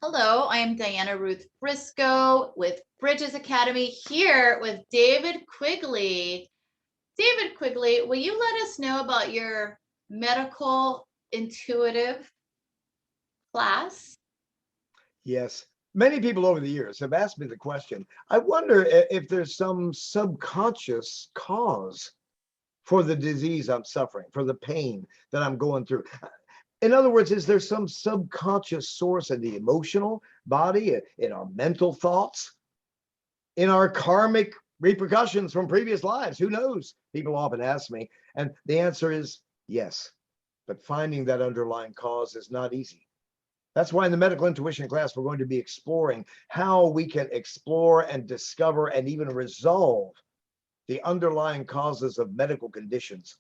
Hello, I am Diana Ruth Briscoe with Bridges.Academy here with David Quigley. David Quigley, will you let us know about your medical intuitive class? Yes. Many people over the years have asked me the question. I wonder if there's some subconscious cause for the disease I'm suffering, for the pain that I'm going through. In other words, is there some subconscious source in the emotional body, in our mental thoughts, in our karmic repercussions from previous lives? Who knows? People often ask me. And the answer is yes. But finding that underlying cause is not easy. That's why in the medical intuition class, we're going to be exploring how we can explore and discover and even resolve the underlying causes of medical conditions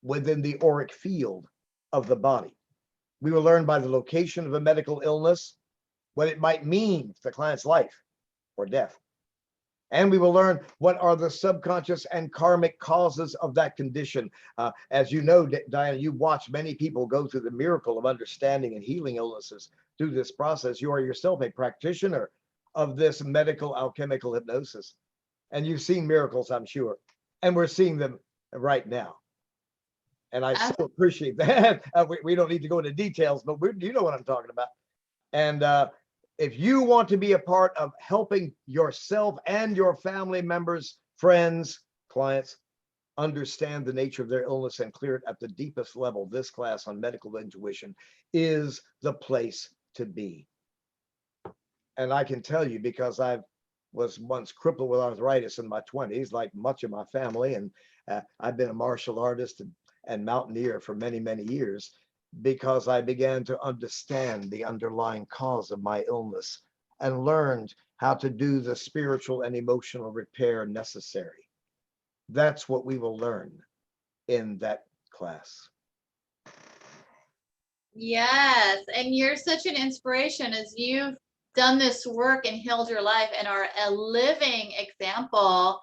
within the auric field of the body. We will learn by the location of a medical illness what it might mean for the client's life or death. And we will learn what are the subconscious and karmic causes of that condition. As you know, Diana, you watch many people go through the miracle of understanding and healing illnesses through this process. You are yourself a practitioner of this medical alchemical hypnosis. And you've seen miracles, I'm sure. And we're seeing them right now. And I so appreciate that. We don't need to go into details, but you know what I'm talking about. And if you want to be a part of helping yourself and your family members, friends, clients understand the nature of their illness and clear it at the deepest level, this class on medical intuition is the place to be. And I can tell you, because I was once crippled with arthritis in my 20s, like much of my family, and I've been a martial artist and mountaineer for many, many years, because I began to understand the underlying cause of my illness and learned how to do the spiritual and emotional repair necessary. That's what we will learn in that class. Yes, and you're such an inspiration as you've done this work and healed your life and are a living example.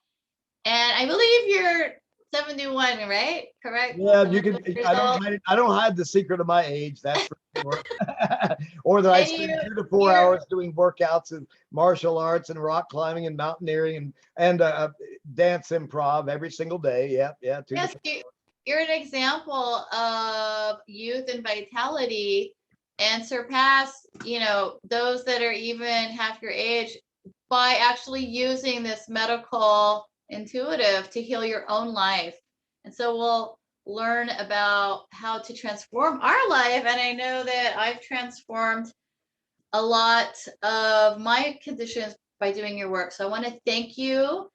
And I believe you're 71, right? Correct? Yeah, you can. 71 years I don't old. hide it. I don't hide the secret of my age. That's for sure. Or that I And spend 2 to 4 you're hours doing workouts and martial arts and rock climbing and mountaineering and dance improv every single day. Yeah, yeah. yes, you're an example of youth and vitality and surpass, those that are even half your age by actually using this medical intuitive to heal your own life. And so we'll learn about how to transform our life. And I know that I've transformed a lot of my conditions by doing your work. So I want to thank you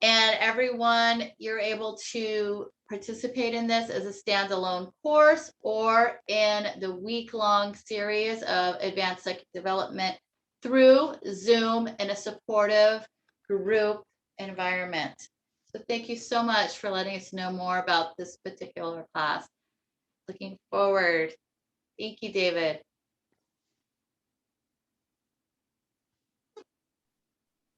and everyone. You're able to participate in this as a standalone course or in the week-long series of advanced psychic development through Zoom in a supportive group environment. So thank you so much for letting us know more about this particular class. Looking forward. Thank you, David.